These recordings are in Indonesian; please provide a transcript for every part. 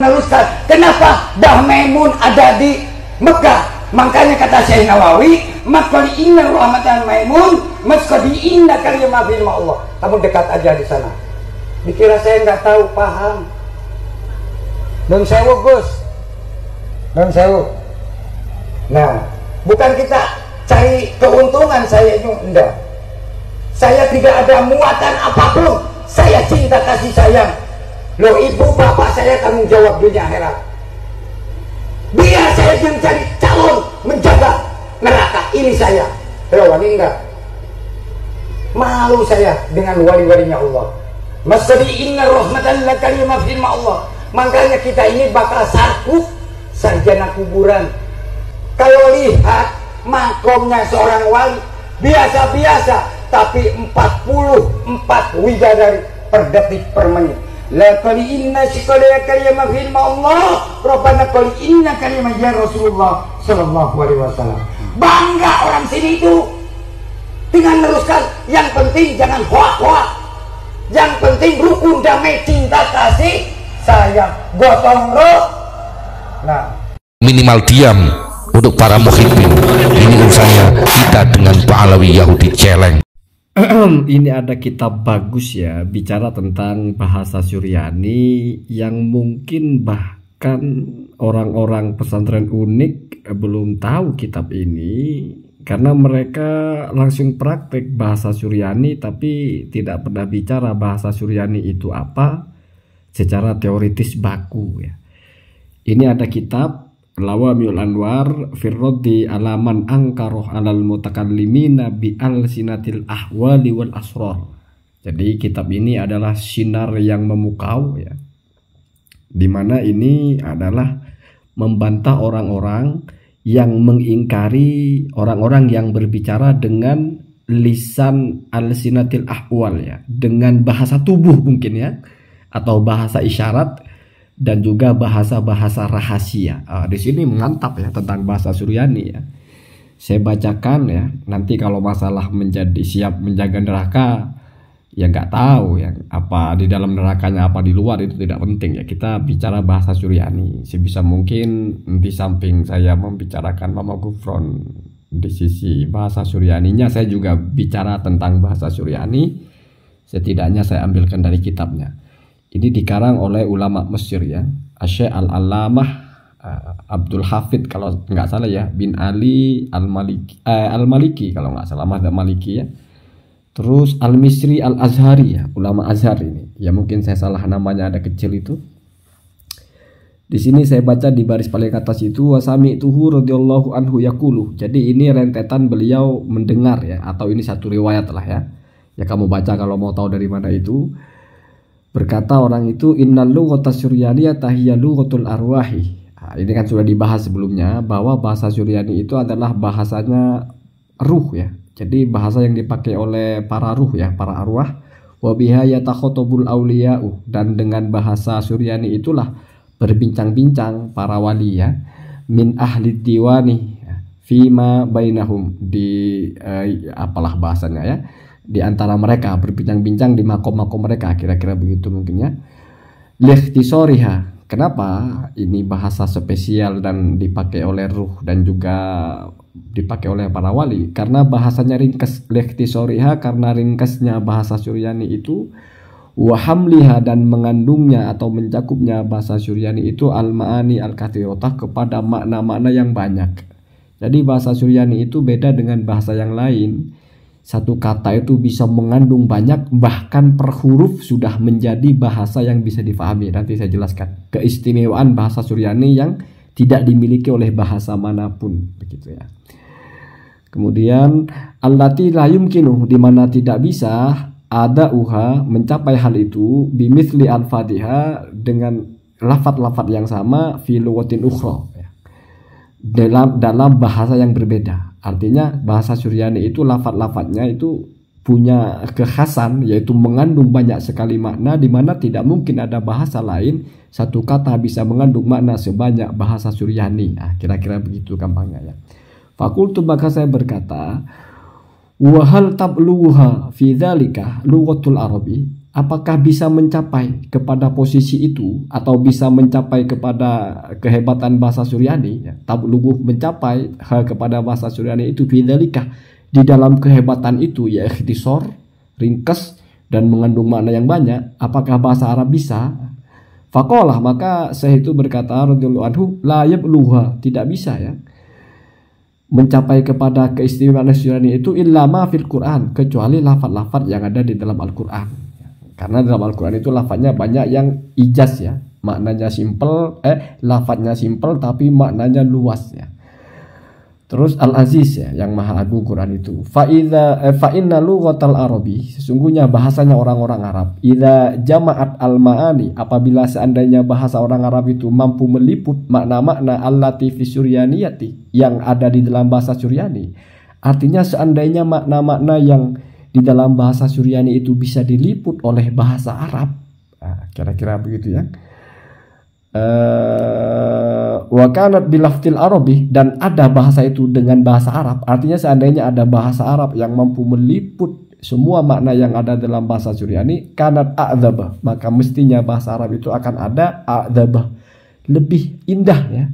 Meneruskan, kenapa Mbah Maimun ada di Mekah? Makanya kata Syekh Nawawi, maka inna rahmatan Maimun maskadi inna kalimah firman Allah. Kamu dekat aja di sana. Dikira saya nggak tahu, paham? Don sewu Gus, don sewu. Nah, bukan kita cari keuntungan saya itu, enggak. Saya tidak ada muatan apapun. Saya cinta kasih sayang. Loh, ibu bapak saya tanggung jawab dunia akhirat. Biar saya yang cari calon menjaga neraka. Ini saya. Loh, ini enggak. Malu saya dengan wali-walinya Allah. Masadi inna rahmatan la kalimah firman Allah. Makanya kita ini bakal sarkuf sarjana kuburan. Kalau lihat makomnya seorang wali biasa-biasa, tapi 44 widadari per detik per menit. La qali inna shikala kalimah firman Allah, Rabbana qali inna kalimah ya Rasulullah sallallahu alaihi wasallam. Bangga orang sini itu dengan meneruskan. Yang penting jangan hoak-hoak. Yang penting rukun damai cinta kasih sayang gotong roh. Nah, minimal diam untuk para muhibbin. Ini urusannya kita dengan Pahlawi Yahudi celeng. Ini ada kitab bagus ya, bicara tentang bahasa Suryani yang mungkin bahkan orang-orang pesantren unik belum tahu kitab ini, karena mereka langsung praktek bahasa Suryani tapi tidak pernah bicara bahasa Suryani itu apa secara teoritis baku ya. Ini ada kitab Lawamiul Anwar Firrodi alaman angkaroh alal mutakallimina bi al-sinatil ahwali wal asrar. Jadi kitab ini adalah sinar yang memukau ya, dimana ini adalah membantah orang-orang yang mengingkari orang-orang yang berbicara dengan lisan al-sinatil ahwal ya, dengan bahasa tubuh mungkin ya, atau bahasa isyarat, dan juga bahasa-bahasa rahasia. Di sini mengantap ya tentang bahasa Suryani ya. Saya bacakan ya. Nanti kalau masalah menjadi siap menjaga neraka, ya nggak tahu ya apa di dalam nerakanya apa di luar, itu tidak penting ya. Kita bicara bahasa Suryani sebisa mungkin. Di samping saya membicarakan Mama Gufron di sisi bahasa Suryaninya, saya juga bicara tentang bahasa Suryani. Setidaknya saya ambilkan dari kitabnya. Ini dikarang oleh ulama Mesir ya, Syekh Al-Allamah Abdul Hafid kalau nggak salah ya, bin Ali Al-Maliki kalau nggak salah, Mazhab Maliki ya. Terus Al-Misri Al-Azhari ya, ulama Azhar ini. Ya mungkin saya salah namanya, ada kecil itu. Di sini saya baca di baris paling atas itu wasami tuhu radhiyallahu anhu yaqulu. Jadi ini rentetan beliau mendengar ya, atau ini satu riwayat lah ya. Ya kamu baca kalau mau tahu dari mana itu. Berkata orang itu, innal lughata suryaniyata hiya lughatul arwahi. Nah, ini kan sudah dibahas sebelumnya bahwa bahasa Suryani itu adalah bahasanya ruh ya. Jadi bahasa yang dipakai oleh para ruh ya, para arwah. Wa biha yatakhatabul auliya'u, dan dengan bahasa Suryani itulah berbincang-bincang para wali ya. Min ahli diwani fima bainahum, di apalah bahasanya ya, di antara mereka berbincang-bincang di makom-makom mereka, kira-kira begitu mungkin ya. Likhtisoriha, kenapa ini bahasa spesial dan dipakai oleh ruh dan juga dipakai oleh para wali? Karena bahasanya ringkas. Likhtisoriha, karena ringkasnya bahasa Suryani itu. Wahamliha, dan mengandungnya atau mencakupnya bahasa Suryani itu al-ma'ani al-kathirotah, kepada makna-makna yang banyak. Jadi bahasa Suryani itu beda dengan bahasa yang lain. Satu kata itu bisa mengandung banyak, bahkan per huruf sudah menjadi bahasa yang bisa difahami. Nanti saya jelaskan keistimewaan bahasa Suryani yang tidak dimiliki oleh bahasa manapun, begitu ya. Kemudian allati la yumkinu, di mana tidak bisa ada uha mencapai hal itu bimithli al-fatiha, dengan lafat-lafat yang sama fi lughatin ukhra ya, dalam bahasa yang berbeda. Artinya bahasa Suryani itu lafat-lafatnya itu punya kekhasan, yaitu mengandung banyak sekali makna, di mana tidak mungkin ada bahasa lain satu kata bisa mengandung makna sebanyak bahasa Suryani. Nah, kira-kira begitu gampangnya ya. Fakultu, maka saya berkata, wa hal tabluha fi dzalika lughatul arabi, apakah bisa mencapai kepada posisi itu atau bisa mencapai kepada kehebatan bahasa Suryani, ya, tablugh mencapai kepada bahasa Suryani itu bidzalika, di dalam kehebatan itu ya ikhtisar, ringkas dan mengandung makna yang banyak, apakah bahasa Arab bisa? Faqalah, maka Syekh itu berkata radhiyallahu anhu, la yablugha, tidak bisa ya mencapai kepada keistimewaan Suryani itu illa ma fil Quran, kecuali lafaz-lafaz yang ada di dalam Al-Qur'an. Karena dalam Al-Qur'an itu lafaznya banyak yang ijaz ya, maknanya simple, lafaznya simple tapi maknanya luas ya. Terus Al-Aziz ya, yang maha agung Quran itu. Fa inna lughatal arabi, sesungguhnya bahasanya orang-orang Arab, idza jama'at al-ma'ani, apabila seandainya bahasa orang Arab itu mampu meliput makna-makna allati fi suryaniyati, yang ada di dalam bahasa Suryani. Artinya seandainya makna-makna yang di dalam bahasa Suryani itu bisa diliput oleh bahasa Arab. Nah, kira-kira begitu ya. Wa kanat bilaftil arabi, dan ada bahasa itu dengan bahasa Arab, artinya seandainya ada bahasa Arab yang mampu meliput semua makna yang ada dalam bahasa Suryani, kanat a'dzabah, maka mestinya bahasa Arab itu akan ada a'dzabah, lebih indah ya.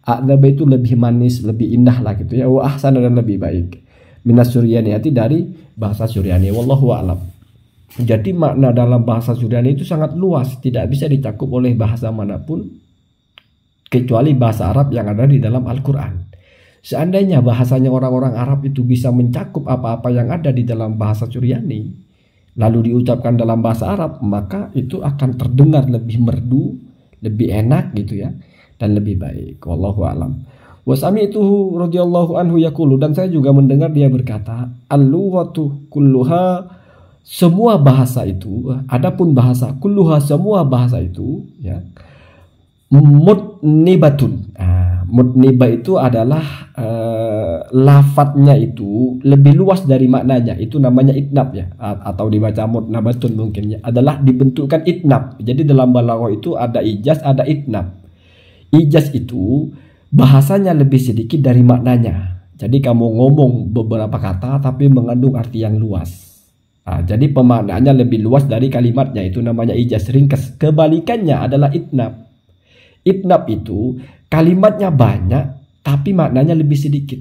A'dzabah itu lebih manis, lebih indah lah gitu ya. Wa ahsana, dan lebih baik minas Suryaniyati, dari bahasa Suryani. Wallahu a'lam. Jadi makna dalam bahasa Suryani itu sangat luas, tidak bisa dicakup oleh bahasa manapun kecuali bahasa Arab yang ada di dalam Al-Quran. Seandainya bahasanya orang-orang Arab itu bisa mencakup apa-apa yang ada di dalam bahasa Suryani, lalu diucapkan dalam bahasa Arab, maka itu akan terdengar lebih merdu, lebih enak gitu ya, dan lebih baik. Wallahu a'lam. Wasami itu radhiyallahu anhu yaqulu, dan saya juga mendengar dia berkata, al-lughatu kulluha, semua bahasa itu, adapun bahasa kulluha, semua bahasa itu ya, mutnibatun. Mutnibah itu adalah lafadznya itu lebih luas dari maknanya, itu namanya itnab ya, atau dibaca mutnabatun mungkin ya, adalah dibentukkan itnab. Jadi dalam balaghah itu ada ijaz, ada itnab. Ijaz itu bahasanya lebih sedikit dari maknanya, jadi kamu ngomong beberapa kata tapi mengandung arti yang luas. Jadi pemaknaannya lebih luas dari kalimatnya, itu namanya ijaz, ringkas. Kebalikannya adalah itnab. Itnab itu kalimatnya banyak tapi maknanya lebih sedikit.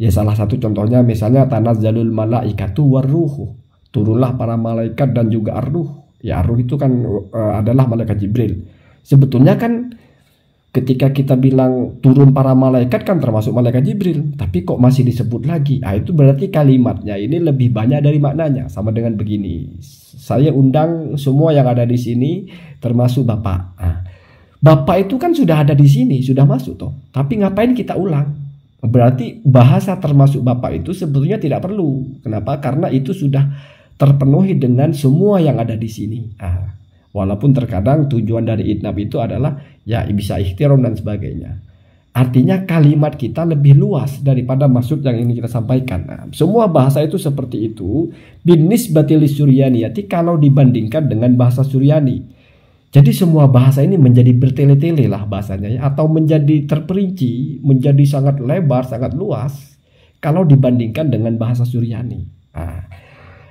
Ya salah satu contohnya misalnya tanazzalul malaikatu warruhu, turunlah para malaikat dan juga ar-ruh. Ya ar-ruh itu kan adalah malaikat Jibril. Sebetulnya kan ketika kita bilang turun para malaikat kan termasuk malaikat Jibril, tapi kok masih disebut lagi? Itu berarti kalimatnya ini lebih banyak dari maknanya. Sama dengan begini, saya undang semua yang ada di sini termasuk Bapak. Bapak itu kan sudah ada di sini, sudah masuk toh. Tapi ngapain kita ulang? Berarti bahasa termasuk Bapak itu sebetulnya tidak perlu. Kenapa? Karena itu sudah terpenuhi dengan semua yang ada di sini. Walaupun terkadang tujuan dari itnab itu adalah ya bisa ikhtiram dan sebagainya. Artinya kalimat kita lebih luas daripada maksud yang ini kita sampaikan. Semua bahasa itu seperti itu. Binisbati lisuryaniyati, kalau dibandingkan dengan bahasa Suryani. Jadi semua bahasa ini menjadi bertele-tele lah bahasanya ya, atau menjadi terperinci, menjadi sangat lebar, sangat luas kalau dibandingkan dengan bahasa Suryani.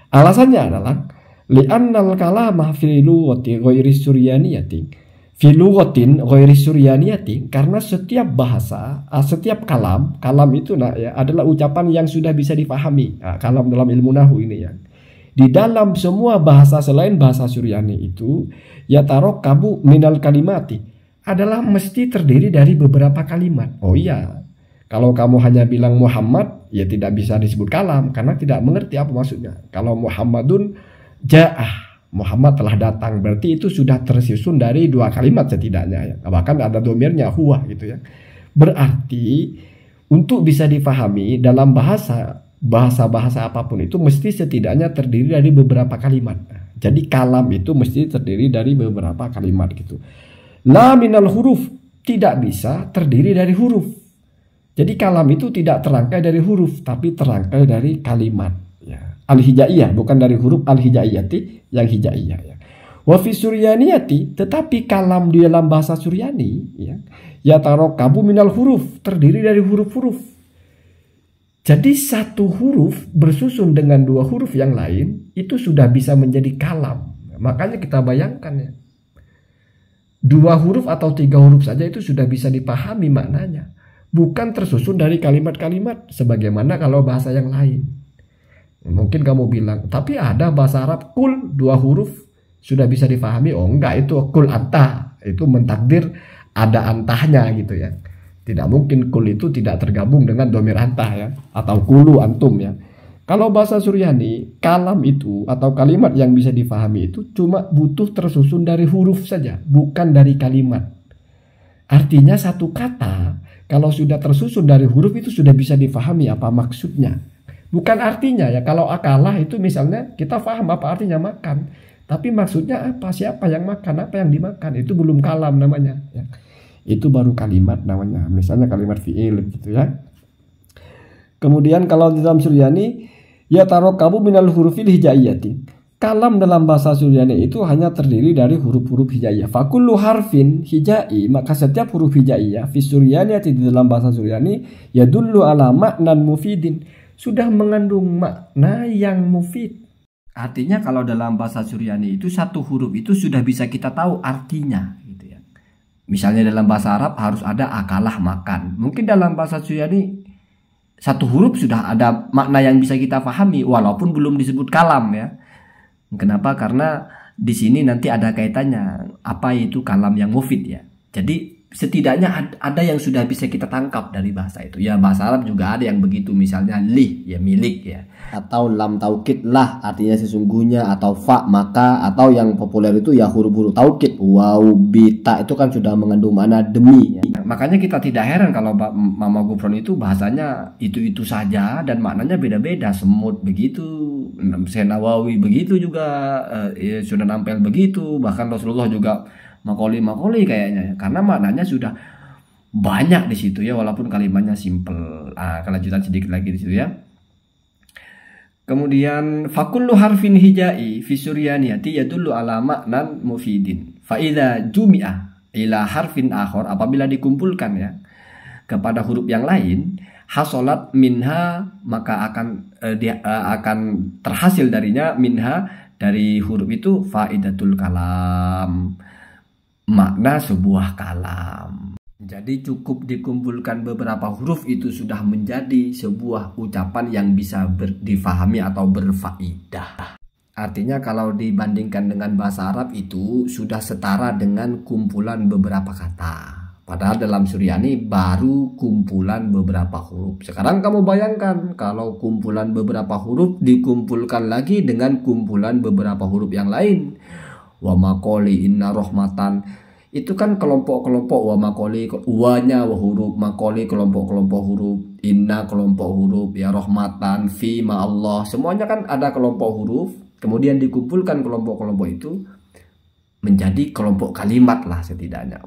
Alasannya adalah li'annal kalama fi lughati ghairi suryaniyati, fi lughatin ghairi suryaniyati, karena setiap bahasa, setiap kalam itu ya adalah ucapan yang sudah bisa dipahami. Kalam dalam ilmu nahwu ini ya. Di dalam semua bahasa selain bahasa Suryani itu ya tarokkabu minal kalimati, adalah mesti terdiri dari beberapa kalimat. Oh iya, kalau kamu hanya bilang Muhammad ya tidak bisa disebut kalam karena tidak mengerti apa maksudnya. Kalau Muhammadun ja'ah, Muhammad telah datang, berarti itu sudah tersusun dari dua kalimat setidaknya ya. Bahkan ada domirnya huwa gitu ya. Berarti untuk bisa difahami dalam bahasa apapun itu mesti setidaknya terdiri dari beberapa kalimat. Jadi kalam itu mesti terdiri dari beberapa kalimat gitu. La minal huruf, tidak bisa terdiri dari huruf. Jadi kalam itu tidak terangkai dari huruf tapi terangkai dari kalimat ya. Al-hijaiyah, bukan dari huruf al-hijaiyati yang hijaiyah ya. Wa fi suryaniyati, tetapi kalam di dalam bahasa Suryani ya tarokkabu minal huruf, terdiri dari huruf-huruf. Jadi satu huruf bersusun dengan dua huruf yang lain itu sudah bisa menjadi kalam. Makanya kita bayangkan ya, 2 huruf atau 3 huruf saja itu sudah bisa dipahami maknanya. Bukan tersusun dari kalimat-kalimat sebagaimana kalau bahasa yang lain. Mungkin kamu bilang, tapi ada bahasa Arab kul 2 huruf sudah bisa dipahami. Oh enggak, itu kul anta. Itu mentakdir ada antahnya gitu ya. Tidak mungkin kul itu tidak tergabung dengan domir antah ya. Atau kulu antum ya. Kalau bahasa Suryani, kalam itu atau kalimat yang bisa difahami itu cuma butuh tersusun dari huruf saja, bukan dari kalimat. Artinya satu kata, kalau sudah tersusun dari huruf itu sudah bisa difahami apa maksudnya. Bukan artinya ya, kalau akalah itu misalnya kita paham apa artinya makan. Tapi maksudnya apa, siapa yang makan, apa yang dimakan, itu belum kalam namanya. Ya. Itu baru kalimat namanya, misalnya kalimat fi'il gitu ya. Kemudian kalau di dalam Suryani, ya tarokabu minal hurufil hijaiyati. Kalam dalam bahasa Suryani itu hanya terdiri dari huruf-huruf hijaiyah. Fakullu harfin hijai, maka setiap huruf hijaiyah fi Suryaniyati di dalam bahasa Suryani yadullu ala maknan mufidin, sudah mengandung makna yang mufid. Artinya kalau dalam bahasa Suryani itu satu huruf itu sudah bisa kita tahu artinya gitu ya. Misalnya dalam bahasa Arab harus ada akalah makan. Mungkin dalam bahasa Suryani satu huruf sudah ada makna yang bisa kita pahami walaupun belum disebut kalam ya. Kenapa? Karena di sini nanti ada kaitannya apa itu kalam yang mufid ya. Jadi setidaknya ada yang sudah bisa kita tangkap dari bahasa itu. Ya bahasa Arab juga ada yang begitu, misalnya li ya milik ya, atau lam taukid lah artinya sesungguhnya, atau fa maka, atau yang populer itu ya huruf-huruf taukid waw bita itu kan sudah mengandung makna demi ya. Makanya kita tidak heran kalau Mama Gufron itu bahasanya itu saja dan maknanya beda-beda. Semut begitu, Senawawi begitu juga, ya, sudah nampel begitu, bahkan Rasulullah juga makoli kayaknya ya. Karena maknanya sudah banyak di situ ya, walaupun kalimatnya simple. Kelanjutan sedikit lagi di situ ya. Kemudian fakullu harfin hijai fi Suryaniyati yadullu ala maknan mufidin. Fa idza jumi'a ila harfin akhar, apabila dikumpulkan ya kepada huruf yang lain, hasolat minha, maka akan terhasil darinya minha dari huruf itu faidatul kalam, makna sebuah kalam. Jadi cukup dikumpulkan beberapa huruf itu sudah menjadi sebuah ucapan yang bisa difahami atau berfaidah. Artinya kalau dibandingkan dengan bahasa Arab itu sudah setara dengan kumpulan beberapa kata. Padahal dalam Suryani baru kumpulan beberapa huruf. Sekarang kamu bayangkan kalau kumpulan beberapa huruf dikumpulkan lagi dengan kumpulan beberapa huruf yang lain. Wa makoli inna rohmatan, itu kan kelompok-kelompok. Wa makoli uanya huruf, makoli kelompok-kelompok huruf, inna kelompok huruf, ya rohmatan, fi ma Allah, semuanya kan ada kelompok huruf. Kemudian dikumpulkan kelompok-kelompok itu menjadi kelompok kalimat lah setidaknya.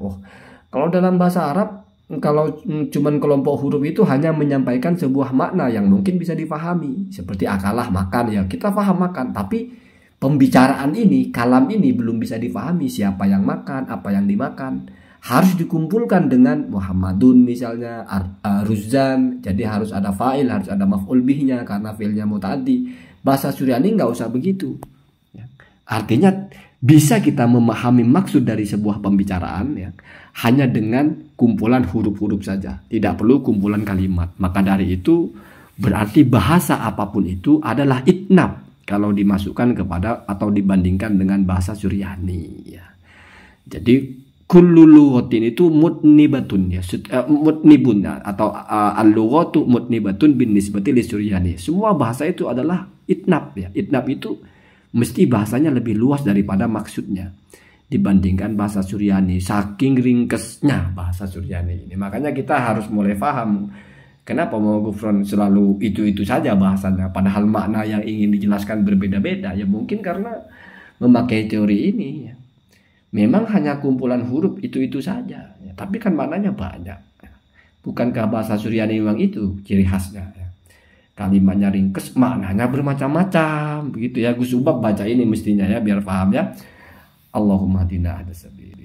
Kalau dalam bahasa Arab, kalau cuman kelompok huruf itu hanya menyampaikan sebuah makna yang mungkin bisa dipahami, seperti akalah makan ya, kita paham makan, tapi pembicaraan ini, kalam ini belum bisa dipahami siapa yang makan, apa yang dimakan. Harus dikumpulkan dengan Muhammadun misalnya, Ruzan, jadi harus ada fa'il, harus ada maf'ul bihnya karena fi'ilnya muta'addi. Bahasa Suryani nggak usah begitu. Artinya bisa kita memahami maksud dari sebuah pembicaraan ya, hanya dengan kumpulan huruf-huruf saja, tidak perlu kumpulan kalimat. Maka dari itu berarti bahasa apapun itu adalah itnab kalau dimasukkan kepada atau dibandingkan dengan bahasa Suryani ya. Jadi kullu lughatin itu mutnibatun ya, mutnibun atau al-lughatu mutnibatun bin nisbati li Suryani. Semua bahasa itu adalah itnab ya. Itnab itu mesti bahasanya lebih luas daripada maksudnya dibandingkan bahasa Suryani. Saking ringkesnya bahasa Suryani ini. Makanya kita harus mulai paham kenapa Mama Gufron selalu itu saja bahasanya, padahal makna yang ingin dijelaskan berbeda-beda. Ya mungkin karena memakai teori ini ya. Memang hanya kumpulan huruf itu saja ya, tapi kan maknanya banyak. Bukankah bahasa Suryani memang itu ciri khasnya ya? Kalimatnya ringkes, maknanya bermacam-macam begitu ya. Gus Ubab baca ini mestinya ya biar paham ya. Allahumma hadina ada sabili.